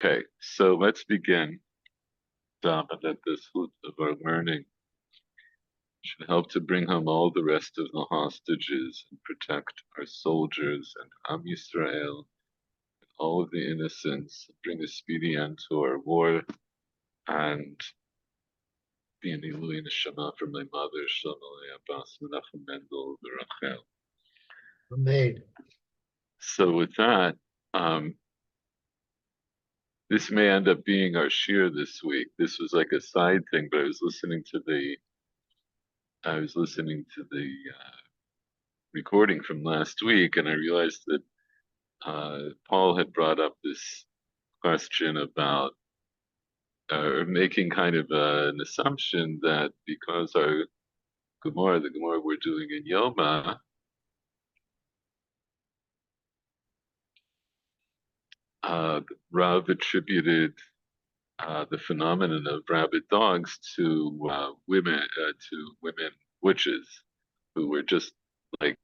Okay, so let's begin. And that this fruit of our learning should help to bring home all the rest of the hostages and protect our soldiers and Am Yisrael, all of the innocents, bring a speedy end to our war, and be an Ilui Neshama for my mother, Shalom Abbas, Menachem Mendel, Rachel. Made. So with that, this may end up being our shir this week. This was like a side thing, but I was listening to the recording from last week, and I realized that Paul had brought up this question about making kind of an assumption that because our Gemara, the Gemara we're doing in Yoma, Rav attributed the phenomenon of rabid dogs to women witches who were just like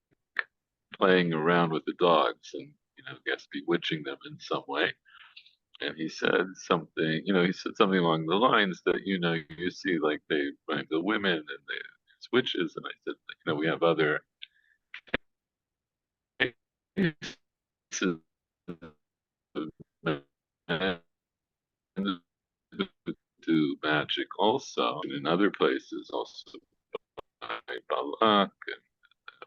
playing around with the dogs and I guess bewitching them in some way. And he said something, along the lines that you see like they find the women and it's witches, and I said we have other cases of do magic also, and in other places also by Balak and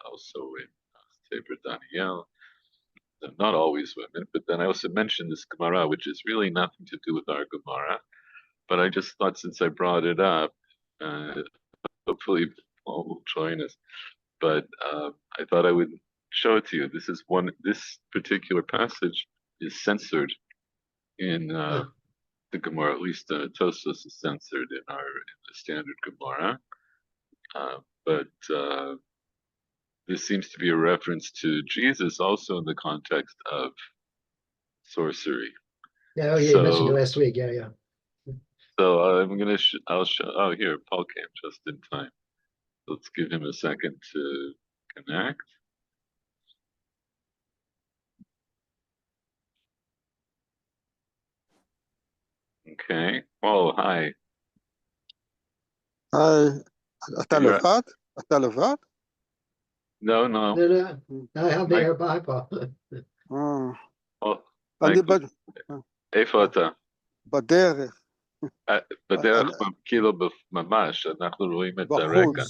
also in Sefer Daniel. Not always women, but then I also mentioned this Gemara, which is really nothing to do with our Gemara. But I just thought since I brought it up, hopefully Paul will join us. But I thought I would show it to you. This particular passage is censored in the Gemara, at least Tosfos is censored in the standard Gemara. But this seems to be a reference to Jesus also in the context of sorcery. Yeah, you mentioned it last week. Yeah. So I'll show. Oh, here, Paul came just in time. Let's give him a second to connect. Okay. Oh, hi. היי, אתה לבד? אתה לבד? No. I'm there, bye, Paul. איפה אתה? בדרך. בדרך כאילו ממש, אנחנו רואים את הרקע.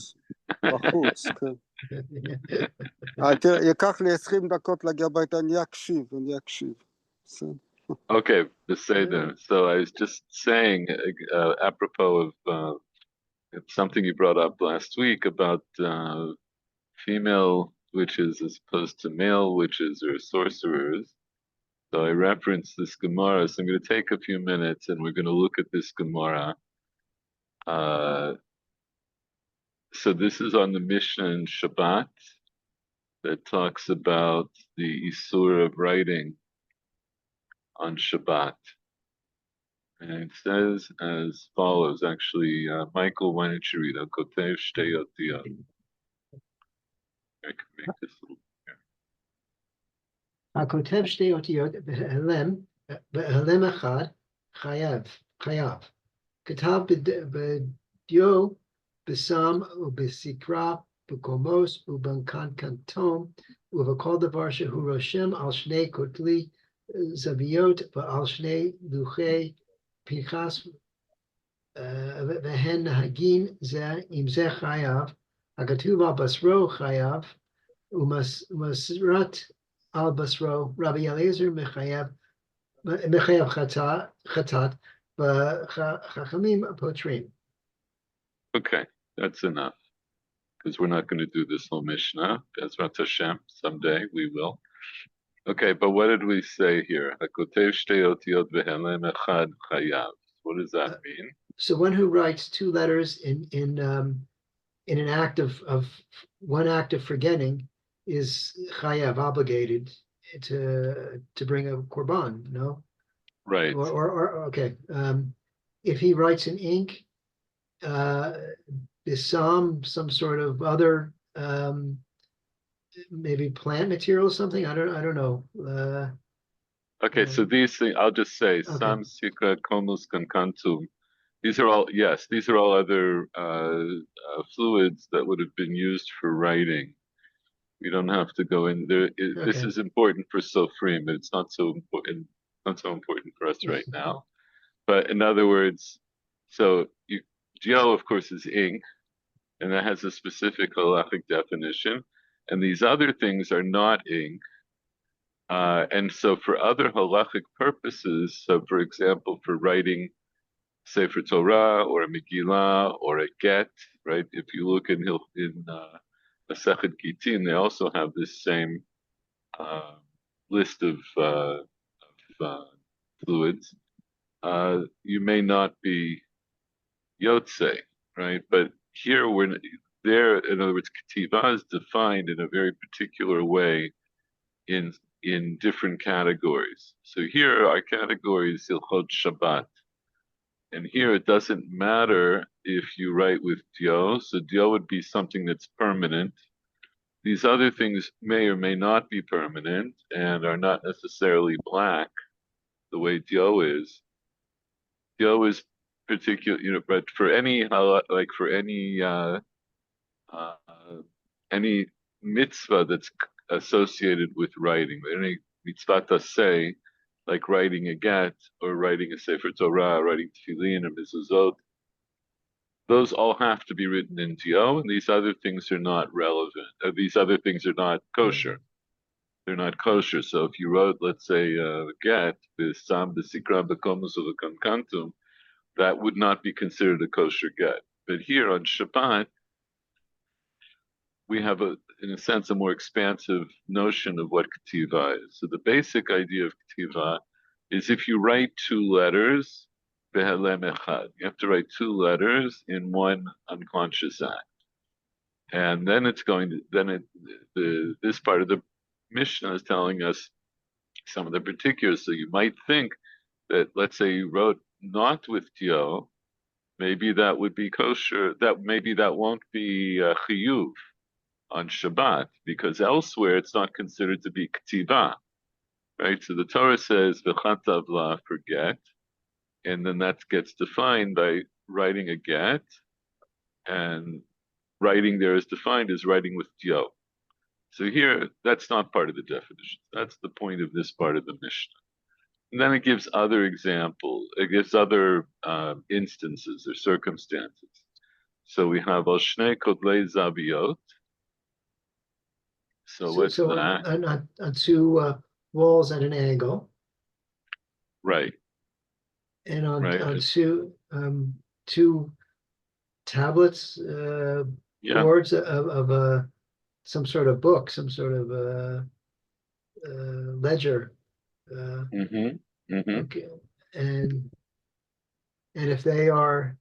בחוץ, כן. ייקח לי 20 דקות להגיע הביתה, אני אקשיב. Okay, בסדר. So I was just saying, apropos of something you brought up last week about female witches as opposed to male witches or sorcerers. So I referenced this Gemara, so I'm going to take a few minutes and we're going to look at this Gemara. So this is on the Mishnah in Shabbat that talks about the Isur of writing on Shabbat. And it says as follows, actually, Michael, why don't you read it? Kotev shtei otiyot. I can make this a little הכותב שתי אותיות בהלם אחד חייב. כתב בדיו, בסם ובסקרה, בקומוס ובקנקנטום, ובכל דבר שהוא רושם על שני כותלי זוויות ועל שני לוחי פנחס, והן נהגין זה עם זה חייב, הכתוב על בשרו חייב, ומסרת על בשרו, רבי אליעזר מחייב חטאת, וחכמים פותרים. Okay, that's enough. Because we're not going to do this whole Mishnah. Bezrat Hashem, someday we will. Okay, but what did we say here? Hakotev shtei otiyot behelem echad chayav. What does that mean? So one who writes two letters in an act of one act of forgetting is chayav, obligated to bring a korban, no? Right. Or okay. If he writes in ink, is some sort of other maybe plant material or something. I don't know. Okay, so these things, I'll just say, Okay. Sam, Sika, Comus, Concantum. These are all other fluids that would have been used for writing. We don't have to go in there. This Okay. is important for Sofrim, but it's not so important. Not so important for us right now. But in other words, geo, of course, is ink, and that has a specific halachic definition. And these other things are not ink. And so for other halachic purposes, so for example, for writing Sefer Torah or a Megillah or a get, right? If you look in Masechet Gitin, they also have this same list of fluids. You may not be Yotze, right? But here in other words, Ketiva is defined in a very particular way in different categories. So here our category is Hilchot Shabbat. And here it doesn't matter if you write with Dio. So Dio would be something that's permanent. These other things may or may not be permanent and are not necessarily black the way Dio is. Dio is particular, but for uh, any mitzvah that's associated with writing, any mitzvah say, like writing a get or writing a Sefer Torah, writing tefillin or mezuzot, those all have to be written in Dio, and these other things are not relevant. These other things are not kosher. They're not kosher. So if you wrote, let's say, get, b'sam b'sikra b'komus of a kankantum, that would not be considered a kosher get. But here on Shabbat, we have in a sense, a more expansive notion of what ketiva is. So the basic idea of ketiva is if you write two letters, behelem echad, you have to write two letters in one unconscious act. And then this part of the Mishnah is telling us some of the particulars. So you might think that, let's say you wrote not with Dio, maybe that would be kosher, maybe that won't be chiyuv on Shabbat, because elsewhere it's not considered to be k'tiva, right? So the Torah says v'chatavla, for get, and then that gets defined by writing a get, and writing there is defined as writing with dio. So here, that's not part of the definition. That's the point of this part of the Mishnah. And then it gives other examples, it gives other instances or circumstances. So we have al shnei kodlei zaviot. So what's that? On two walls at an angle, Right. and on Right. two tablets, Yeah. boards of some sort of book, some sort of ledger. Okay, and if they are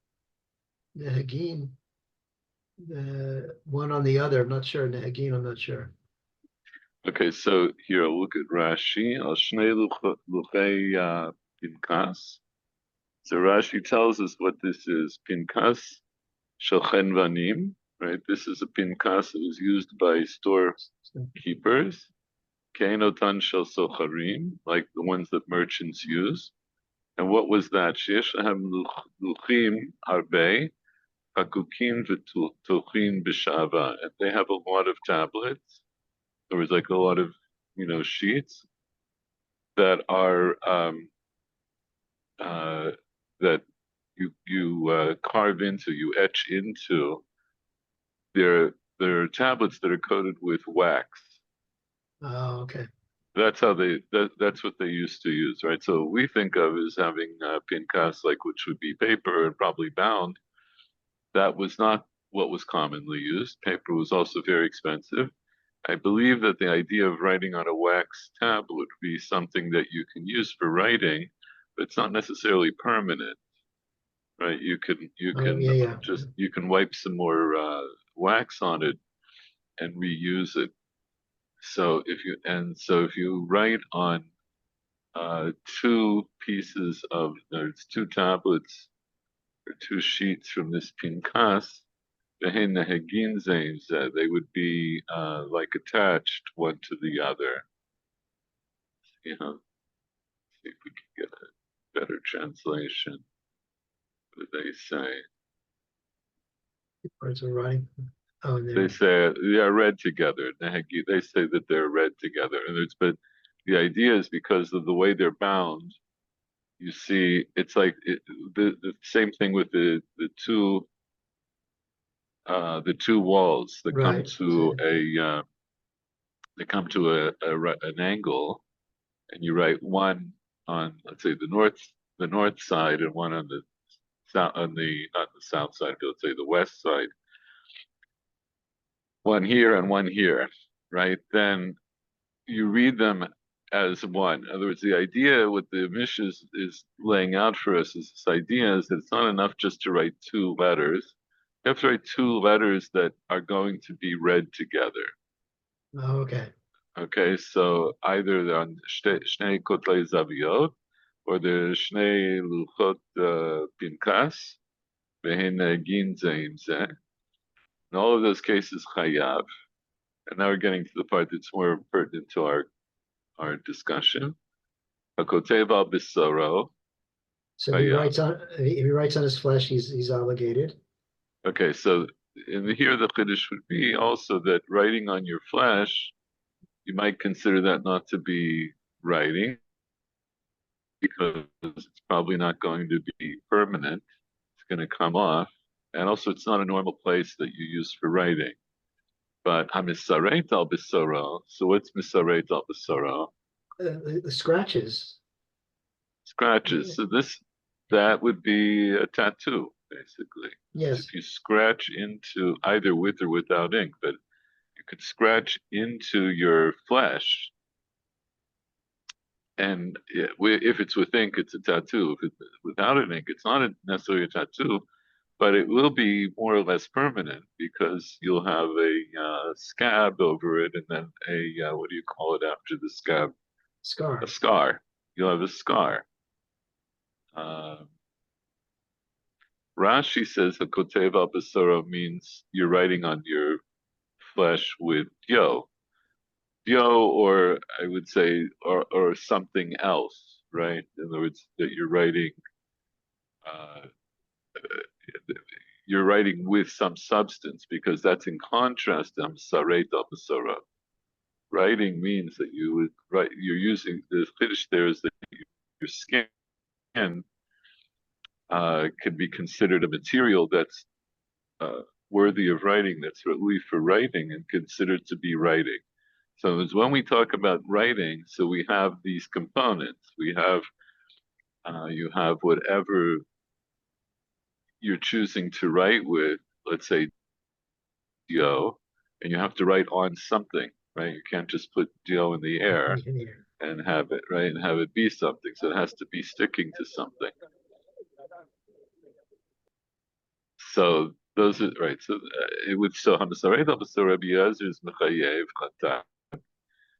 the Hagin, the one on the other, I'm not sure. The Hagin, I'm not sure. Okay, so here, look at Rashi. Al shnei luchei pinkas. So Rashi tells us what this is. Pinkas shel chenvanim, right? This is a pinkas that was used by storekeepers. Keinotan shel socharim, like the ones that merchants use. And what was that? Sheyesh lahem luchim harbe, hakukim v'tuchim b'shava. And they have a lot of tablets. There was like a lot of, sheets that are that you carve into, you etch into. They're tablets that are coated with wax. Oh, okay. That's what they used to use, right? So we think of as having pinkas, like which would be paper and probably bound. That was not what was commonly used. Paper was also very expensive. I believe that the idea of writing on a wax tab would be something that you can use for writing, but it's not necessarily permanent, right? You can you can wipe some more wax on it and reuse it. So if you write on two pieces of there's two tablets or two sheets from this pinkas, they would be like attached one to the other. See if we can get a better translation. What do they say? Parts of writing. Oh, and They then say they are read together. They say that they're read together, but the idea is because of the way they're bound. You see, it's like the same thing with the two walls that come right. to an angle, and you write one on, let's say, the north side, and one on the south, not the south side, but let's say the west side. One here and one here, right? Then you read them as one. In other words, the idea what the Mishnah is laying out for us is this idea is that it's not enough just to write two letters. You have to write two letters that are going to be read together. Oh, okay. Okay, so either they're on Shnei Kotlei Zaviyot or the Shnei Luchot Pinkas, Vehin Gin Zeim Zeh. In all of those cases, Chayav. And now we're getting to the part that's more pertinent to our discussion. Hakotev al Bisoro. So if he writes on his flesh, he's obligated. Okay, so here the Chiddush would be also that writing on your flesh, you might consider that not to be writing because it's probably not going to be permanent. It's going to come off. And also, it's not a normal place that you use for writing. But hamisaret al bisoro. So what's misaret al bisoro? The scratches. Scratches. So that would be a tattoo, basically. Yes. If you scratch into either with or without ink, but you could scratch into your flesh, and if it's with ink, it's a tattoo. If it's without an ink, it's not necessarily a tattoo, but it will be more or less permanent because you'll have a scab over it, and then what do you call it after the scab? Scar. A scar. You'll have a scar. Rashi says hakotev al basara means you're writing on your flesh with yo, or I would say, or something else, right? In other words, that uh, you're writing with some substance because that's in contrast to saret al basara. Writing means that you would write. You're using the chiddush there is that your skin can be considered a material that's worthy of writing, that's really for writing and considered to be writing. So it's when we talk about writing, so we have these components. We have you have whatever you're choosing to write with, let's say Dio, and you have to write on something, right? You can't just put Dio in the air and have it, right? And have it be something. So it has to be sticking to something. So those are right. So it would show Hamasaret al Rabbi Eliezer is mechayev chata,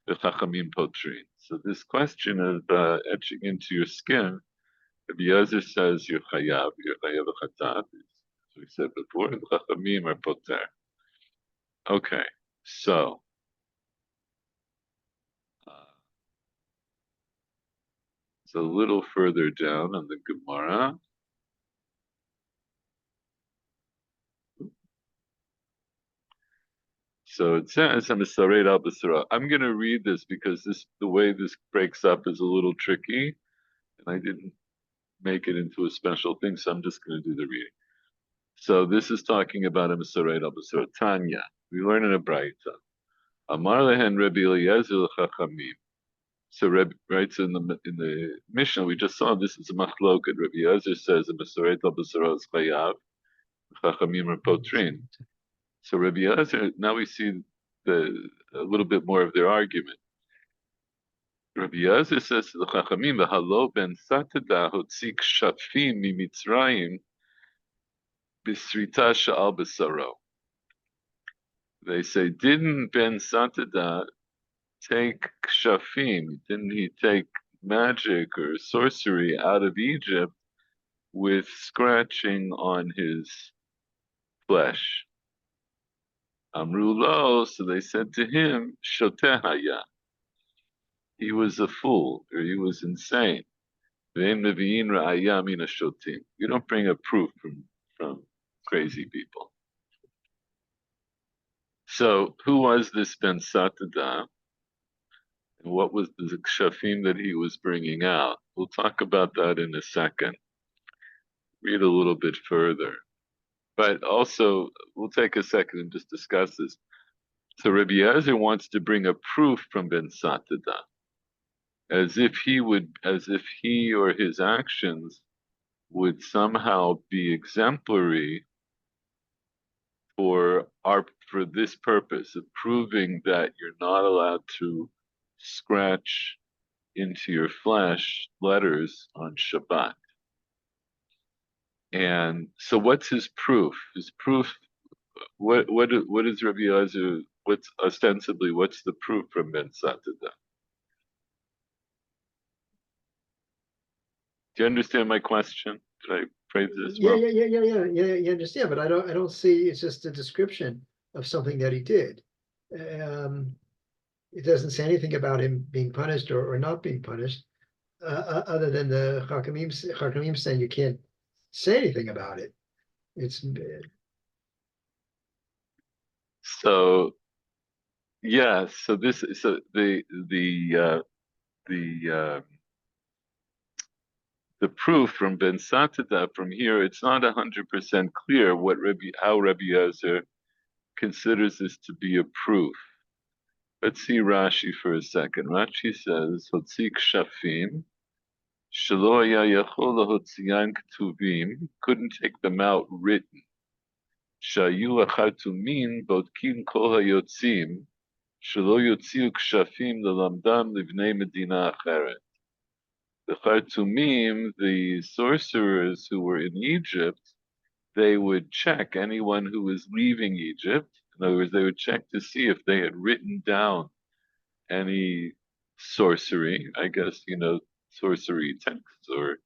v'chachamim potrin. So this question of etching into your skin, Rabbi Eliezer says you're chayav v'chata, as we said before, and chachamim are poter. Okay, so it's a little further down on the Gemara. So it says, I'm going to read this because the way this breaks up is a little tricky, and I didn't make it into a special thing, so I'm just going to do the reading. So this is talking about a Mesaret al Basura. Tanya, we learn in a Braita. Amar lehen Rabbi Eliezer Chachamim. So right, so in the Mishnah we just saw this is a machloket. Rabbi Eliezer says a Mesaret al Basura is chayav, Chachamim are potrin. So Rabbi Eliezer, now we see a little bit more of their argument. Rabbi Eliezer says to the Chachamim, "Halo ben Satadah hotzik shafim mimitzrayim bisrita sha'al besaro." They say, didn't Ben Satadah take kshafim? Didn't he take magic or sorcery out of Egypt with scratching on his flesh? Amru lo, so they said to him, Shotehaya. he was a fool or he was insane. You don't bring a proof from crazy people. So who was this Ben Satada? And what was the kshafim that he was bringing out? We'll talk about that in a second. Read a little bit further. But also, we'll take a second and just discuss this. So Rabbi Eliezer wants to bring a proof from Ben Satada, as if he or his actions would somehow be exemplary for this purpose of proving that you're not allowed to scratch into your flesh letters on Shabbat. And so what's his proof? His proof, what is Rabbi Eliezer, what's the proof from Ben Satada? Do you understand my question? Did I phrase this well? Yeah. You understand, but I don't see. It's just a description of something that he did. It doesn't say anything about him being punished or not being punished, other than the Chachamim saying you can't say anything about it. It's So yeah, so the proof from Ben Satada from here, it's not 100% clear how Rabbi Eliezer considers this to be a proof. Let's see Rashi for a second. Rashi says, "Hotzik shafim, shelo haya yachol lahotziyan ketuvim," couldn't take them out written. Shayu achartumin bodkin kol hayotzim, shelo yotziu kshafim lelamdam livnei medina acheret. The Khartoumim, the sorcerers who were in Egypt, they would check anyone who was leaving Egypt. In other words, they would check to see if they had written down any sorcery, I guess, sorcery texts, or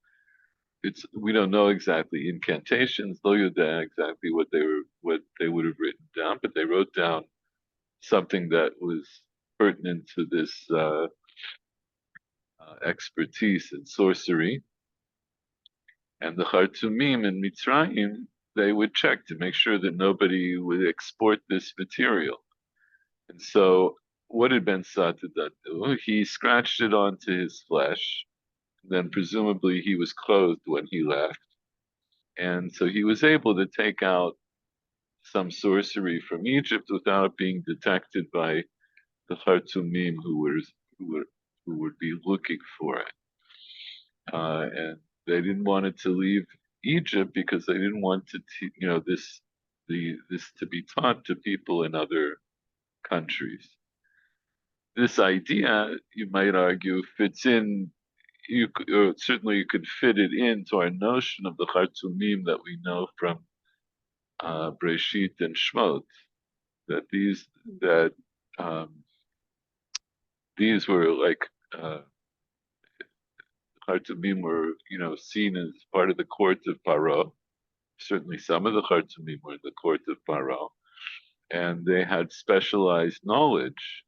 we don't know exactly, incantations, lo yoda exactly what they would have written down, but they wrote down something that was pertinent to this expertise in sorcery. And the Khartoumim in Mitzrayim, they would check to make sure that nobody would export this material. And so what did Ben Satada do? He scratched it onto his flesh. Then presumably he was clothed when he left. And so he was able to take out some sorcery from Egypt without being detected by the Khartoumim who would be looking for it. And they didn't want it to leave Egypt because they didn't want this to be taught to people in other countries. This idea, you might argue, fits in. Certainly you could fit it into our notion of the Khartoumim that we know from Breshit and Shmot, that these were like Khartoumim were, seen as part of the court of Paro. Certainly some of the Khartoumim were in the court of Paro, and they had specialized knowledge.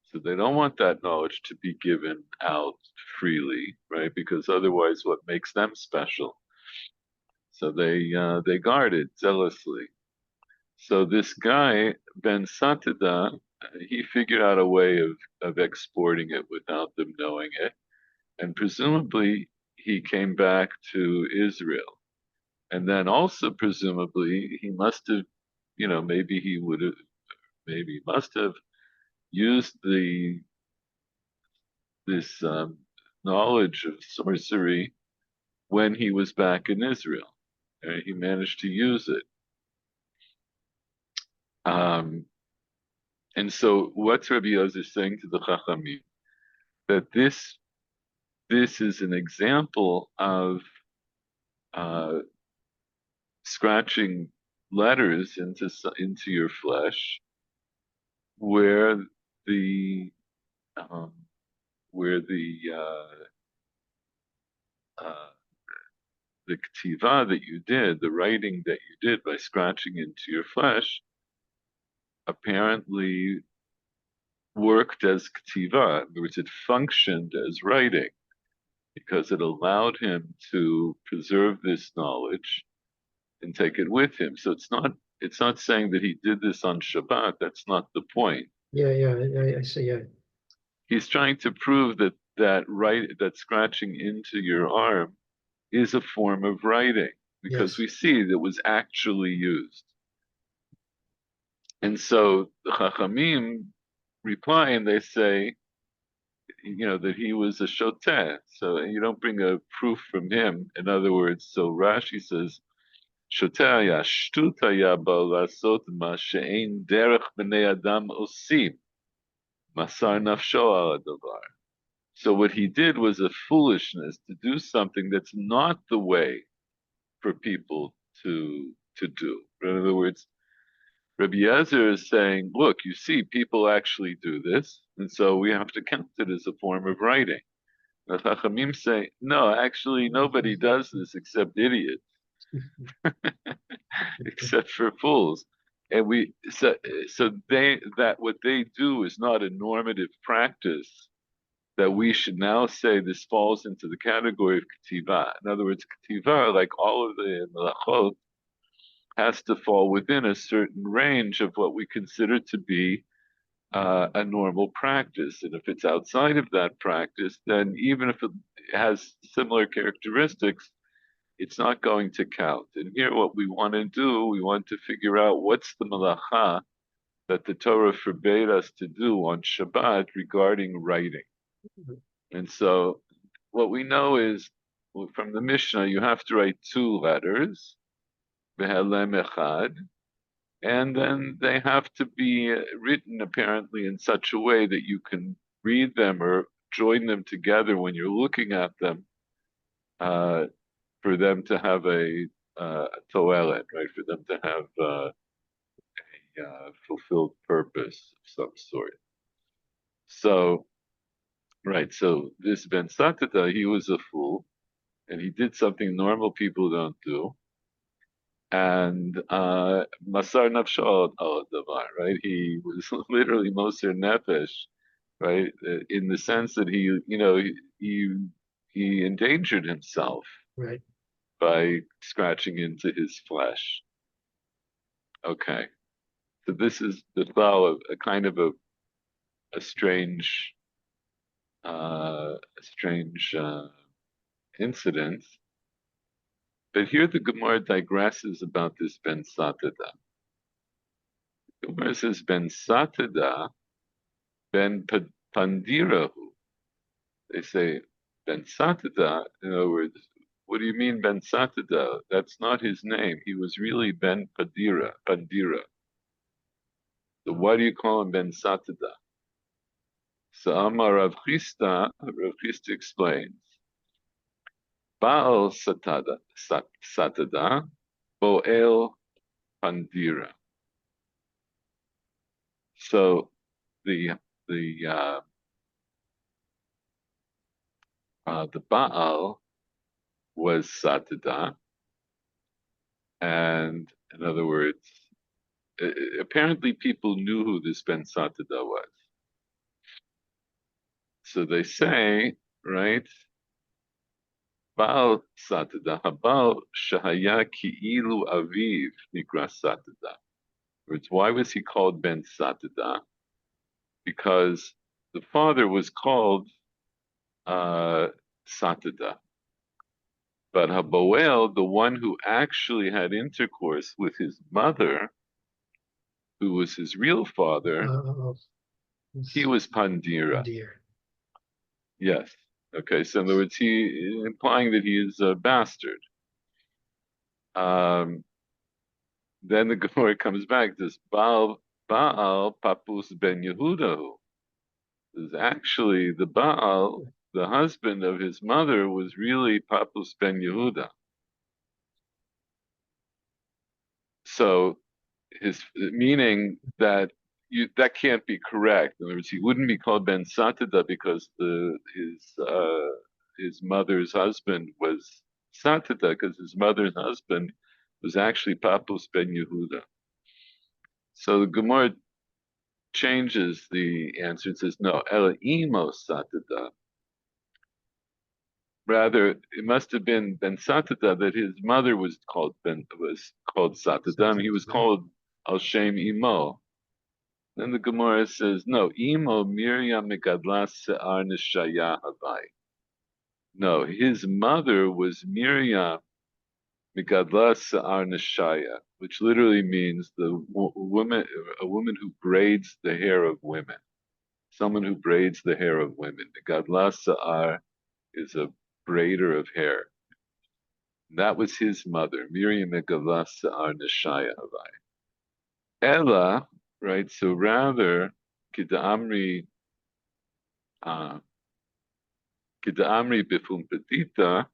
So they don't want that knowledge to be given out freely, right? Because otherwise, what makes them special? So they guard it zealously. So this guy, Ben Satada, he figured out a way of exporting it without them knowing it. And presumably he came back to Israel. And then also presumably he must have, maybe he must have used this knowledge of sorcery when he was back in Israel. He managed to use it. And so what's Rabbi Eliezer saying to the Chachamim? That this is an example of scratching letters into your flesh, where the ktiva that you did, the writing that you did by scratching into your flesh, apparently worked as ktiva. In other words, it functioned as writing because it allowed him to preserve this knowledge and take it with him. So it's not saying that he did this on Shabbat. That's not the point. I see. Yeah, He's trying to prove that scratching into your arm is a form of writing because yes, we see that it was actually used. And so the Chachamim reply and they say, that he was a shoteh. So you don't bring a proof from him. In other words, so Rashi says, shoteh haya shtut haya bo lasot ma she'ein derech b'nei adam osim, masar nafsho al hadavar. So what he did was a foolishness to do something that's not the way for people to do. In other words, Rabbi Yezer is saying, look, you see, people actually do this, and so we have to count it as a form of writing. The Chachamim say, no, actually, nobody does this except idiots, except for fools. And what they do is not a normative practice that we should now say this falls into the category of ketiva. In other words, ketiva, like all of the melachot, has to fall within a certain range of what we consider to be a normal practice. And if it's outside of that practice, then even if it has similar characteristics, it's not going to count. And here, what we want to do, we want to figure out what's the malacha that the Torah forbade us to do on Shabbat regarding writing. And so what we know is from the Mishnah, you have to write 2 letters, Behelem Echad, and then they have to be written apparently in such a way that you can read them or join them together when you're looking at them, for them to have a toelet, right? For them to have a fulfilled purpose of some sort. So, right, so this Ben Satata, he was a fool, and he did something normal people don't do. And Masar Nafsho al Davar, right? He was literally Moser Nefesh, right? In the sense that he endangered himself right. by scratching into his flesh. Okay, so this is the thought of a kind of a strange incident. But here the Gemara digresses about this Ben Satada. The Gemara says Ben Satada Ben Pandirahu. They say Ben Satada. In other words, what do you mean Ben Satada? That's not his name. He was really Ben Pandira. So why do you call him Ben Satada? So Amar Rav Chisda explains, Baal Satada, Boel Pandira. So the Baal was Satada, and in other words, apparently people knew who this Ben Satada was. So they say, right? Baal Satada, Habal Shahaya Ki'ilu Aviv Nikra Satada. Why was he called Ben Satada? Because the father was called Satada. But Haboel, the one who actually had intercourse with his mother, who was his real father, he was Pandira. Dear. Yes. Okay. So in other words, he implying that he is a bastard. Then the Gemara comes back. This Baal Papus ben Yehudahu. Is actually the Baal, the husband of his mother, was really Papus ben Yehuda. So his meaning that that can't be correct. In other words, he wouldn't be called Ben Satada because his mother's husband was Satada, because his mother's husband was actually Papus ben Yehuda. So the Gemara changes the answer and says, no, Ela imo Satada. Rather, it must have been Ben Satada that his mother was called Satada, and he was called Al Shem Imo. Then the Gemara says, no, Imo Miriam Megadlas Se'ar Nishaya Havai. No, his mother was Miriam Megadlas Se'ar Nishaya, which literally means a woman who braids the hair of women. Someone who braids the hair of women. Megadlas Se'ar is a braider of hair. That was his mother, Miriam Megadlas Se'ar Nishaya Havai. Ella, right? So rather, Kidamri Bifum Petita,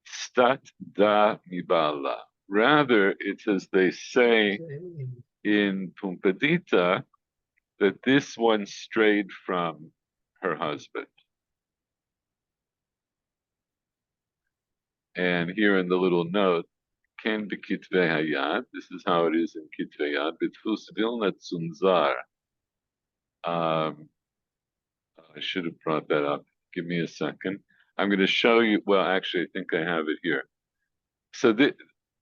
Stat Da Mibala. Rather, it's as they say in Pumbedita that this one strayed from her husband. And here in the little note, Ken Bekitve Hayad, this is how it is in Kitve Yad, Bitfus Vilna Tzunzar. I should have brought that up. Give me a second. I'm going to show you. Well, actually, I think I have it here. So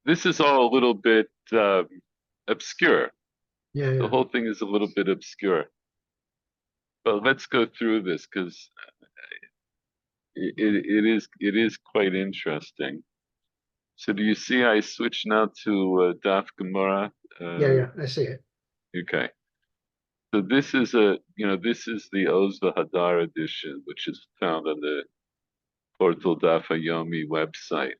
this is all a little bit obscure. Yeah, The yeah. whole thing is a little bit obscure. But let's go through this because it is quite interesting. So do you see I switch now to Daf Gemara? Yeah, I see it. Okay. So this is this is the Ozva Hadar edition, which is found on the Portal Daf Yomi website.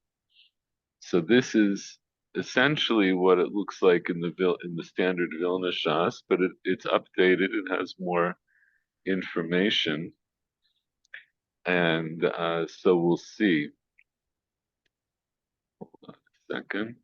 So this is essentially what it looks like in the standard Vilna Shas, but it's updated. It has more information, and so we'll see. Hold on a second.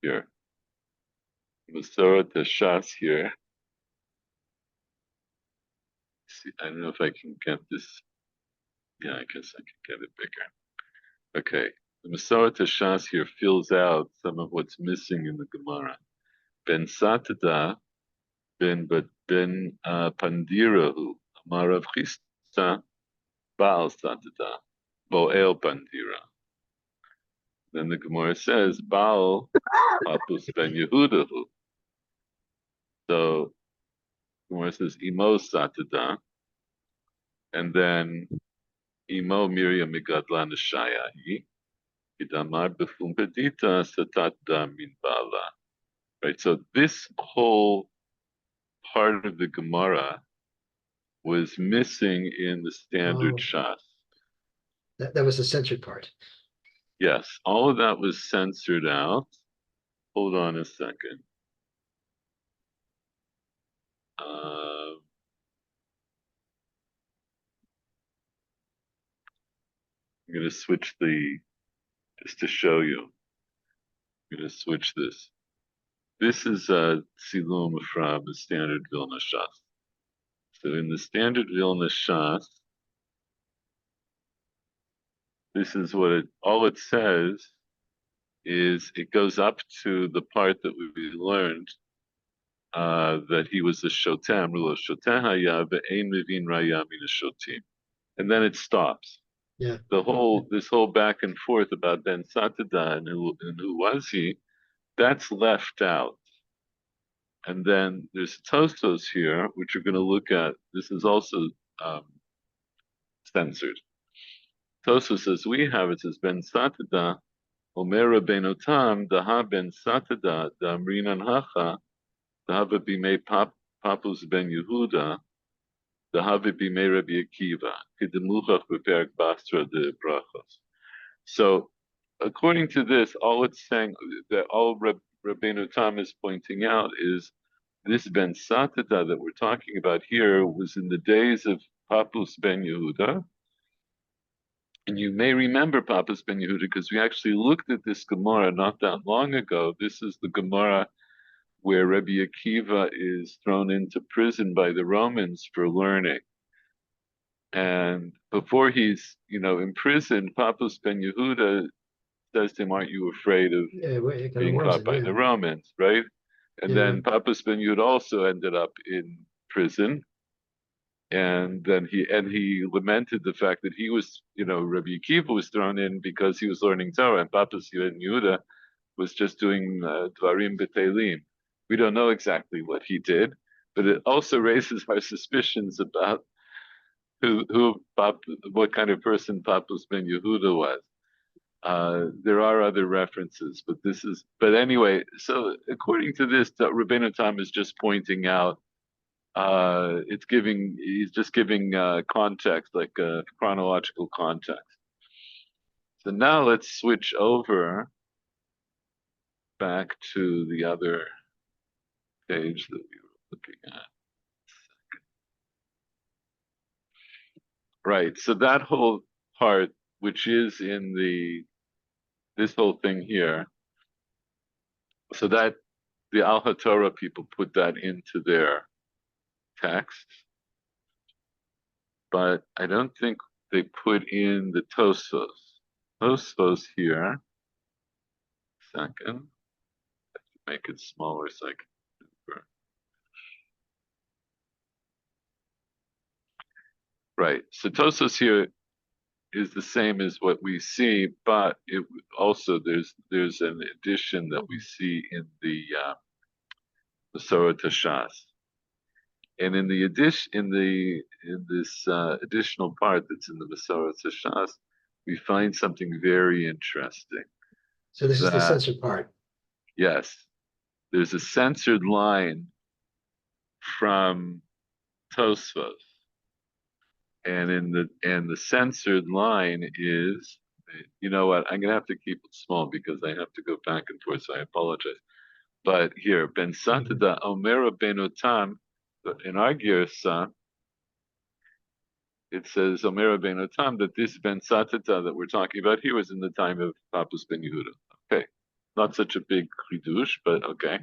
Here, Masorah Tashas here. See, I don't know if I can get this. Yeah, I guess I can get it bigger. Okay, the Masorah Tashas here fills out some of what's missing in the Gemara. Ben Satada, ben Pandirahu, Amarav Chista, Baal Satada, Boel Pandira. Then the Gemara says, Baal Papus ben Yehudahu. So the Gemara says, Imo Satada, and then Imo Miriam Migadla Nishayahi, Idamar Befum Pedita Satat Min Bala. Right, so this whole part of the Gemara was missing in the standard Shas. That was the censored part. Yes, all of that was censored out. Hold on a second. I'm going to switch just to show you. I'm going to switch this. This is a Tzilum from the standard Vilna Shas. So in the standard Vilna Shas, this is what all it says is it goes up to the part that we learned that he was a shotem, rulo shotem haya ve'ein mivin raya min shotim, and then it stops. Yeah. This whole back and forth about Ben Satada and who was he, that's left out. And then there's Tostos here, which we're going to look at. This is also censored. Tostos says we have it says Ben Satada, Omer Rabbeinu Tam, Daha Ben Satada, Da Amrinan Hacha, Dahava Bimei Papus Ben Yehuda, Dahava Bimei Rabbi Akiva, Kidemuchach Beperek Basra de Brachos. So, according to this, all it's saying that all Rabbeinu Tam is pointing out is this Ben Satada that we're talking about here was in the days of Papus Ben Yehuda. And you may remember Papus Ben Yehuda because we actually looked at this Gemara not that long ago. This is the Gemara where Rabbi Akiva is thrown into prison by the Romans for learning. And before he's, imprisoned, Pappus ben Yehuda says to him, "Aren't you afraid of being caught by the Romans?" Right? And then Pappus ben Yehuda also ended up in prison. And then he lamented the fact that he was, Rabbi Akiva was thrown in because he was learning Torah, and Pappus ben Yehuda was just doing Dvarim B'Teilim. We don't know exactly what he did, but it also raises our suspicions about what kind of person Pappus ben Yehuda was. There are other references, but anyway, so according to this, Rabbeinu Tam is just pointing out, he's just giving context, like chronological context. So now let's switch over back to the other page that we were looking at. Right, so that whole part, which is in this whole thing here, so that the Al HaTorah people put that into their text, but I don't think they put in the Tosfos. Tosfos here, second, make it smaller so I can remember. Right, so Tosfos here is the same as what we see, but it also there's an addition that we see in the Masorah Tashas, and in the addition in this additional part that's in the Masorah Tashas, we find something very interesting. So this is the censored part. Yes, there's a censored line from Tosfos. And the censored line is, you know what? I'm gonna have to keep it small because I have to go back and forth. So I apologize. But here, Ben Satada Omer Ben Otam, in our Girsa, it says Omer Ben Otam that this Ben Satada that we're talking about here was in the time of Pappus ben Yehuda. Okay, not such a big chidush, but okay.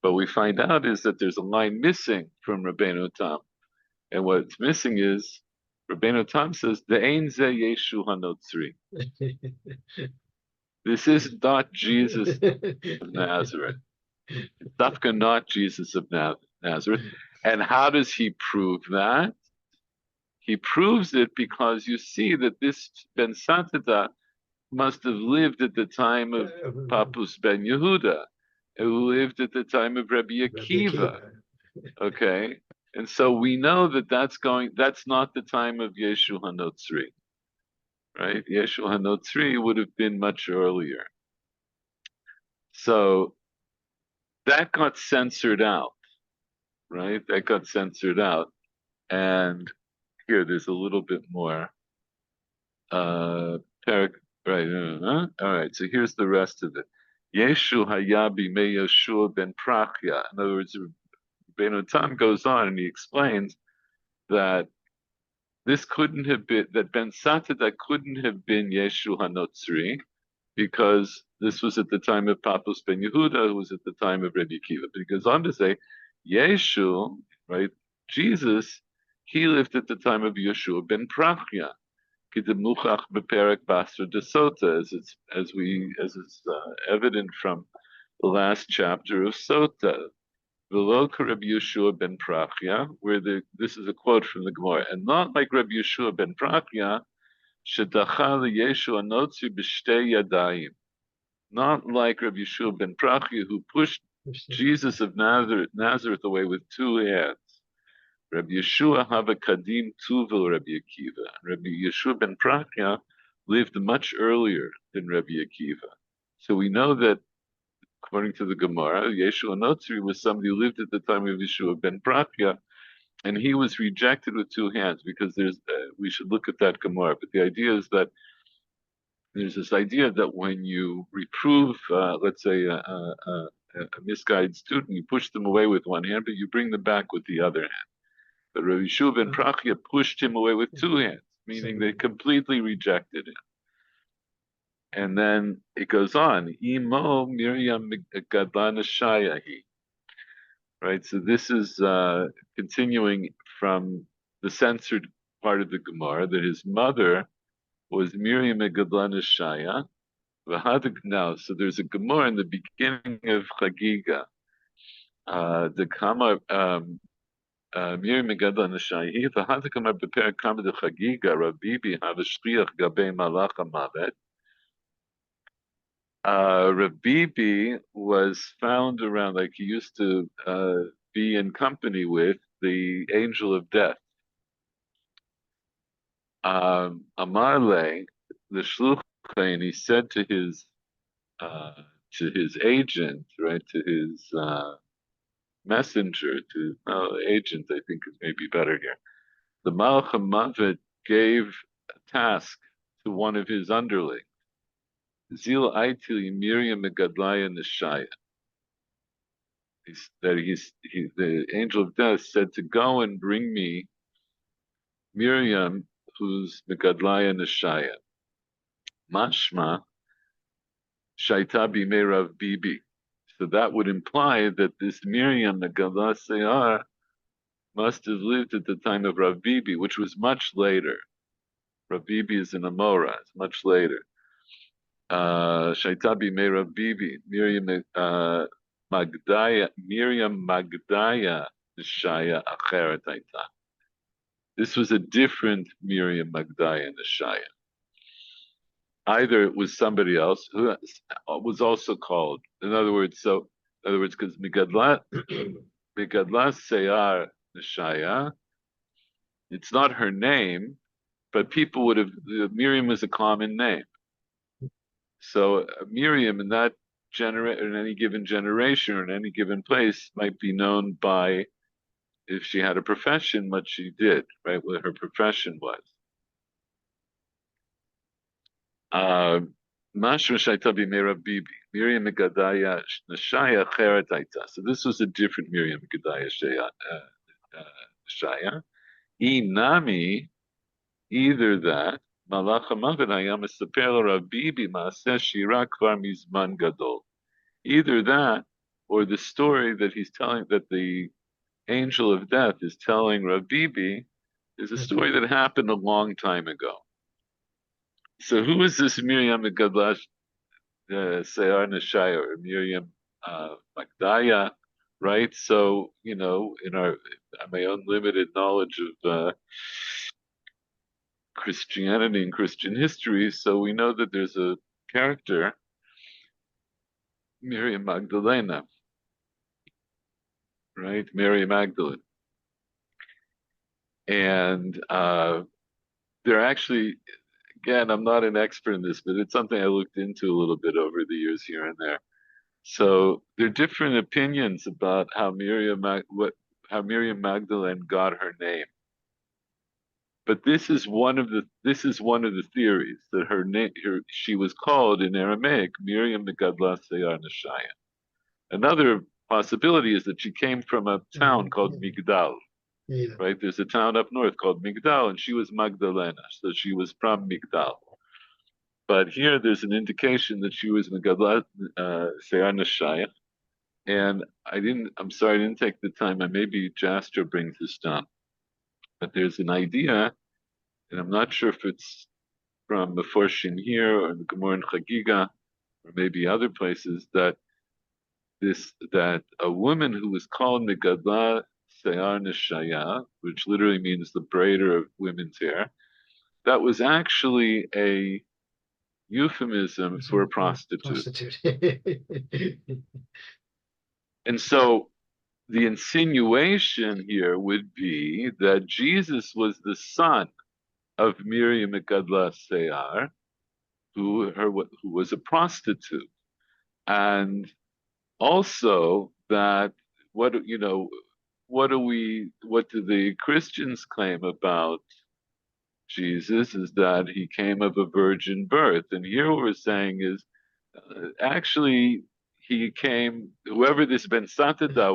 But we find out is that there's a line missing from Rabbeinu Tam, and what's missing is Rabbeinu Tam says, the Ein Ze Yeshu HaNotzri. This is not Jesus of Nazareth. It's Dafka not Jesus of Nazareth. And how does he prove that? He proves it because you see that this Ben Satada must have lived at the time of Pappus ben Yehuda, who lived at the time of Rabbi Akiva. Okay? And so we know that that's not the time of Yeshu HaNotzri, right? Yeshu HaNotzri would have been much earlier. So that got censored out, right? That got censored out. And here, there's a little bit more. Right, all right, so here's the rest of it. Yeshu Hayabi Me Yeshua ben Prachya. In other words, Rabbeinu Tam goes on and he explains that this couldn't have been, that Ben Satada couldn't have been Yeshu HaNotzri, because this was at the time of Pappus ben Yehuda, who was at the time of Rabbi Akiva. But he goes on to say, Yeshu, right, Jesus, he lived at the time of Yeshua ben Prachya, Kidemuchach beperek Basra de Sota, as is evident from the last chapter of Sota. V'lo Rabbi Yeshua ben Prachya, where this is a quote from the Gemara, and not like Rabbi Yeshua ben Prachya, shedacha liyeshu anotzi b'shtei yadayim. Not like Rabbi Yeshua ben Prachya, who pushed Jesus of Nazareth away with two hands. Rabbi Yeshua hava kadim tuvel Rabbi Akiva. Rabbi Yeshua ben Prachya lived much earlier than Rabbi Akiva. So we know that, according to the Gemara, Yeshua Notzri was somebody who lived at the time of Yeshua ben Prachya, and he was rejected with two hands, because we should look at that Gemara. But the idea is that there's this idea that when you reprove, let's say, a misguided student, you push them away with one hand, but you bring them back with the other hand. But Rabbi Yeshua ben Prachya pushed him away with two hands, meaning they completely rejected him. And then it goes on, Imo Miriam Gadlana Shayahi. right? So this is continuing from the censored part of the Gemara that his mother was Miriam Megadlana Shaya. Now, so there's a Gemara in the beginning of Chagiga. The Kama Miriam Megadlana Shaya. He v'hada Kamar beper Kama de Chagiga Rabibi havashliach gabei malach hamavet. Rabibi was found around, like he used to be in company with the angel of death. Amarle, the shluch, and he said to his agent, right, to his messenger, to agent, I think is maybe better here. The Malach HaMavet gave a task to one of his underlings. Zil Aitil Miriam Megadlaya Neshaya. The angel of death said to go and bring me Miriam, who's Megadlaya Neshaya. Mashma Shaita Bimei Rav Bibi. So that would imply that this Miriam Megadlaya Seyar must have lived at the time of Rav Bibi, which was much later. Rav Bibi is in Amora, it's much later. Shaita Bimei Rav Bibi, Miriam Magdaya Neshaya Acheret Aita. This was a different Miriam Magdaya Neshaya. Either it was somebody else who was also called. In other words, because Megadla Seyar Neshaya, it's not her name, but people would have. Miriam is a common name. So Miriam in that in any given generation or in any given place might be known by, if she had a profession, what she did, right? What her profession was. Mashma Shaita Bimei Bibi, Miriam Megadaya Neshaya Cheret Aita. So this was a different Miriam Megadaya Neshaya. Inami, either that, Malach HaMavet Hayam Mesaper Rav Bibi Maaseh Shira Kvar Mizman Gadol. Either that, or the story that he's telling, that the angel of death is telling Rav Bibi, is a story that happened a long time ago. So who is this Miriam Megadlash Seyar Neshaya, or Miriam Magdaya, right? So, in my own limited knowledge of Christianity and Christian history, so we know that there's a character, Miriam Magdalena, right? Mary Magdalene. And they're actually, again, I'm not an expert in this, but it's something I looked into a little bit over the years here and there. So there are different opinions about how Miriam Magdalene got her name. But this is one of the theories, that her name, she was called in Aramaic Miriam Megadla Seyar Neshaya. Another possibility is that she came from a town called Migdal. Yeah. Right? There's a town up north called Migdal, and she was Magdalena, so she was from Migdal. But here there's an indication that she was Megadla Seyar Neshaya. And I'm sorry, I didn't take the time, and maybe Jasper brings this down. But there's an idea, and I'm not sure if it's from the Meforshim here or the Gemara in Chagiga, or maybe other places, that a woman who was called Megadla Seyar Neshaya, which literally means the braider of women's hair, that was actually a euphemism for a prostitute. And so the insinuation here would be that Jesus was the son of Miriam Megadla Seyar, who was a prostitute, and also that what do the Christians claim about Jesus is that he came of a virgin birth, and here what we're saying is actually he came. Whoever this Ben Sטדא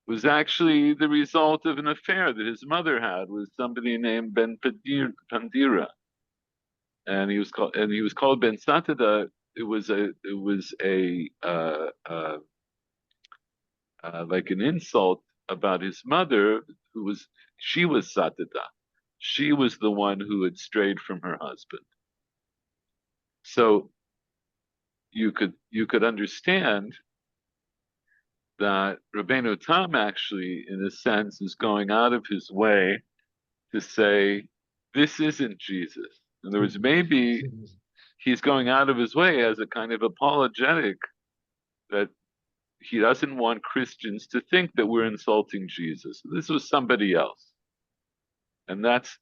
was actually the result of an affair that his mother had with somebody named Ben Pandira, and he was called Ben Sטדא. It was a like an insult about his mother, she was Satida. She was the one who had strayed from her husband. So you could understand that Rabbeinu Tam actually, in a sense, is going out of his way to say, this isn't Jesus. In other words, maybe he's going out of his way as a kind of apologetic that he doesn't want Christians to think that we're insulting Jesus. This was somebody else. And that's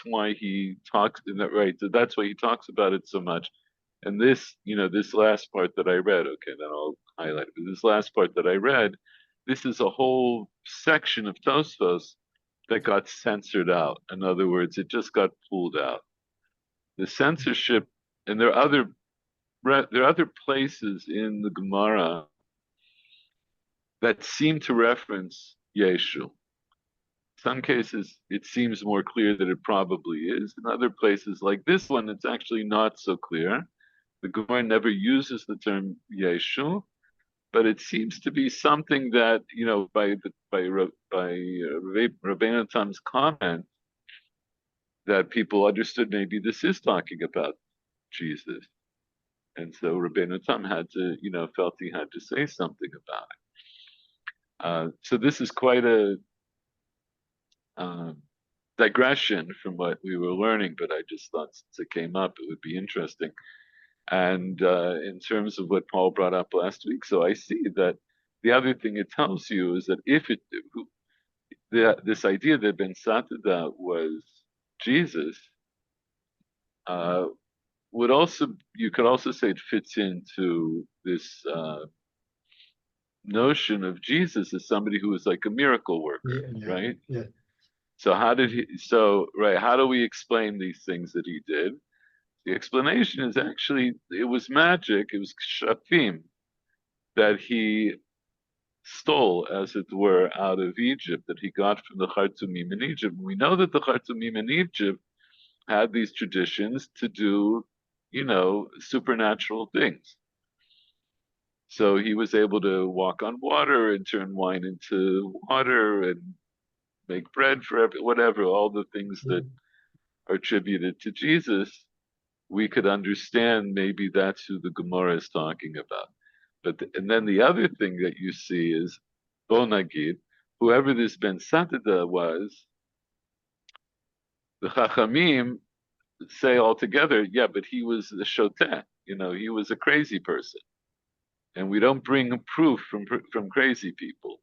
why he talks in that right. So that's why he talks about it so much. And this last part that I read, okay, then I'll highlight it. But this last part that I read, this is a whole section of Tosfos that got censored out. In other words, it just got pulled out. The censorship, and there are other places in the Gemara that seem to reference Yeshu. Some cases, it seems more clear that it probably is. In other places, like this one, it's actually not so clear. The Gemara never uses the term Yeshu, but it seems to be something that, by Rabbeinu Tam's comment, that people understood maybe this is talking about Jesus. And so Rabbeinu Tam had to, felt he had to say something about it. So this is quite a digression from what we were learning, but I just thought since it came up, it would be interesting. And in terms of what Paul brought up last week, so I see that the other thing it tells you is that this idea that Ben Satida was Jesus, you could also say it fits into this notion of Jesus as somebody who was like a miracle worker, right? Yeah. So how do we explain these things that he did? The explanation is actually, it was magic, it was shafim, that he stole, as it were, out of Egypt, that he got from the Khartoumim in Egypt. We know that the Khartoumim in Egypt had these traditions to do, supernatural things. So he was able to walk on water and turn wine into water and make bread for whatever, all the things that are attributed to Jesus. We could understand maybe that's who the Gemara is talking about. And then the other thing that you see is, Bonagid, whoever this Ben Satida was, the Chachamim say altogether, yeah, but he was a shoteh, he was a crazy person. And we don't bring proof from crazy people.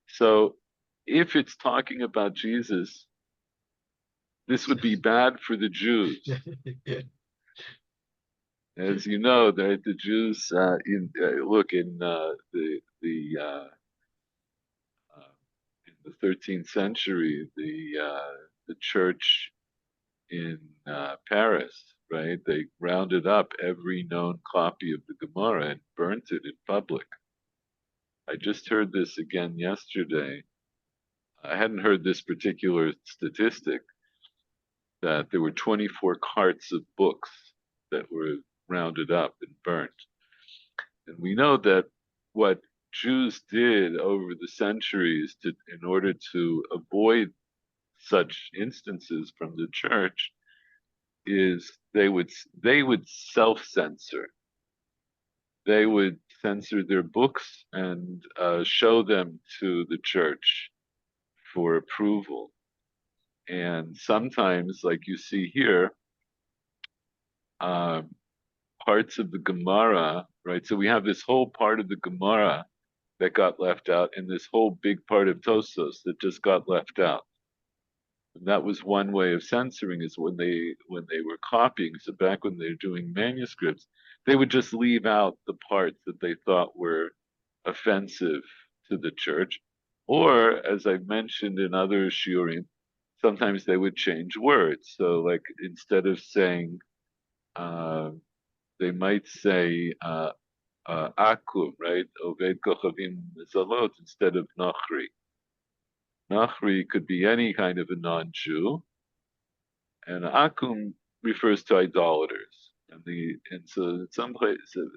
So if it's talking about Jesus, this would be bad for the Jews. As you know, the Jews in the 13th century, the church in Paris, right? They rounded up every known copy of the Gemara and burnt it in public. I just heard this again yesterday. I hadn't heard this particular statistic, that there were 24 carts of books that were rounded up and burnt. And we know that what Jews did over the centuries in order to avoid such instances from the church is they would self-censor. They would censor their books and show them to the church for approval. And sometimes, like you see here, parts of the Gemara, right? So we have this whole part of the Gemara that got left out, and this whole big part of Tosfos that just got left out. And that was one way of censoring, is when they were copying. So back when they were doing manuscripts, they would just leave out the parts that they thought were offensive to the church. Or, as I've mentioned in other shiurim, sometimes they would change words. So, like, instead of saying, they might say akum, right? Oved kochavim zalot instead of nachri. Nachri could be any kind of a non-Jew, and akum refers to idolaters. And so in some places,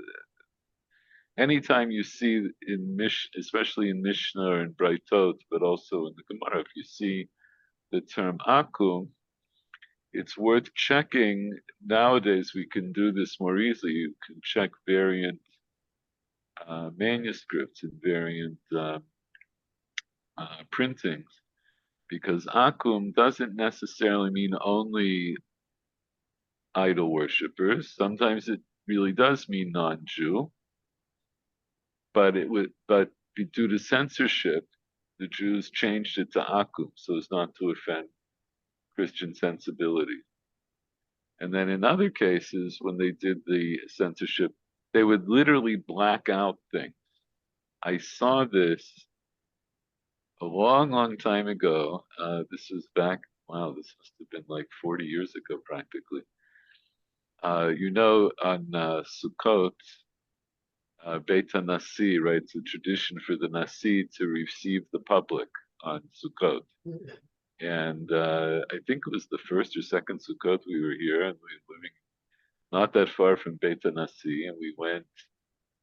anytime you see in especially in Mishnah and Braitot, but also in the Gemara, if you see the term akum, it's worth checking. Nowadays, we can do this more easily. You can check variant manuscripts and variant printings, because akum doesn't necessarily mean only idol worshippers. Sometimes it really does mean non-Jew, but due to censorship, the Jews changed it to akum so as not to offend Christian sensibility. And then in other cases, when they did the censorship, they would literally black out things. I saw this a long, long time ago. This was back, wow, this must have been like 40 years ago practically. On Sukkot, Beit HaNasi, right? It's a tradition for the Nasi to receive the public on Sukkot. And I think it was the first or second Sukkot we were here, and we were living not that far from Beit HaNasi, and we went,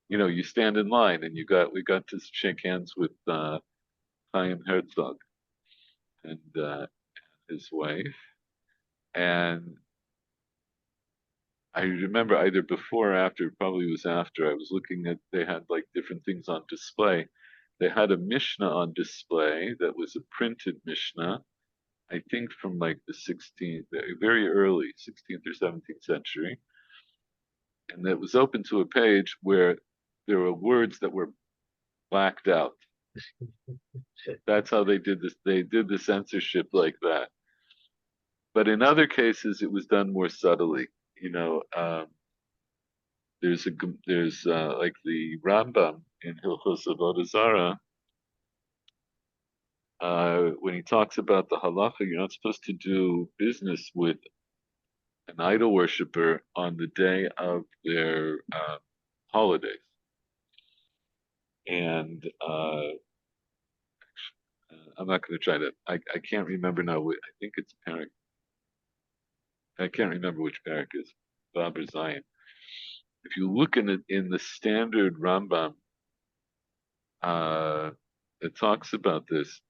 you stand in line, and we got to shake hands with Chaim Herzog and his wife. And I remember either before or after, probably was after, I was looking at, they had like different things on display. They had a Mishnah on display that was a printed Mishnah, I think from like the 16th, very early 16th or 17th century. And that was open to a page where there were words that were blacked out. That's how they did this. They did the censorship like that. But in other cases, it was done more subtly. There's like the Rambam in Hilchos Avodah Zarah, when he talks about the halacha, you're not supposed to do business with an idol worshiper on the day of their holidays. And I'm not going to try to. I can't remember now. I think it's parak. I can't remember which parak is Bab or Zion. If you look in the standard Rambam, it talks about this.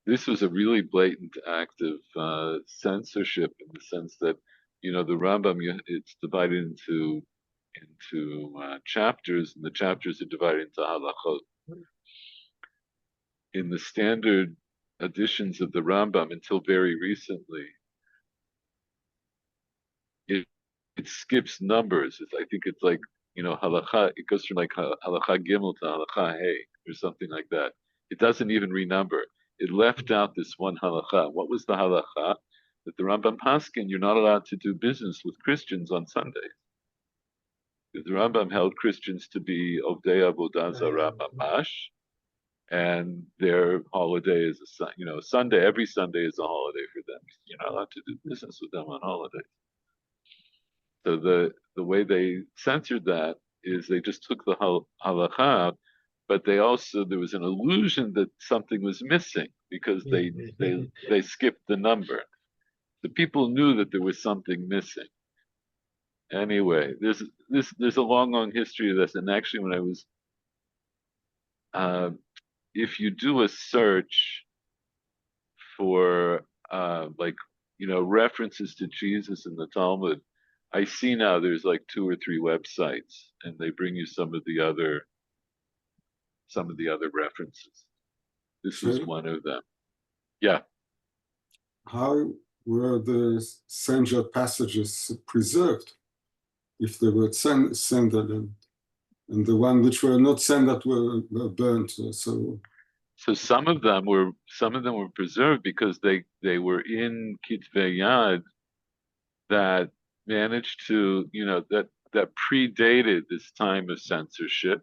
This was a really blatant act of censorship in the sense that, the Rambam, it's divided into chapters, and the chapters are divided into halachot. In the standard editions of the Rambam, until very recently, it skips numbers. I think it's like, halacha, it goes from like halacha gimel to halacha hey, or something like that. It doesn't even renumber. It left out this one halacha. What was the halacha? That the Rambam Paskin, you're not allowed to do business with Christians on Sundays. The Rambam held Christians to be Ovdei Avodah Zarah Mamash, and their holiday is Sunday. Every Sunday is a holiday for them. You're not allowed to do business with them on holidays. So the way they censored that is they just took the halakha out, but there was an illusion that something was missing because they skipped the number. The people knew that there was something missing. Anyway, there's a long history of this, and actually, when I was, if you do a search for references to Jesus in the Talmud, I see now there's like 2 or 3 websites, and they bring you some of the other references. This was one of them. Yeah. How were the censored passages preserved? If they were censored, and the one which were not censored were burnt. So some of them were preserved because they were in Kitvei Yad that managed to, that predated this time of censorship,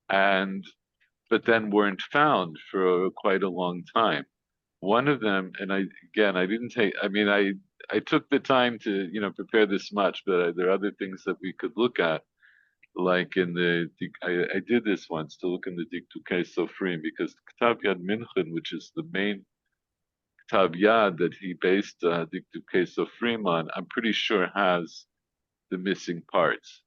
but then weren't found for quite a long time. One of them, and I took the time to, prepare this much, but there are other things that we could look at, like I did this once to look in the Diktukei Sofrim, because Ktav Yad Minchen, which is the main Ktav Yad that he based Diktukei Sofrim on, I'm pretty sure has the missing parts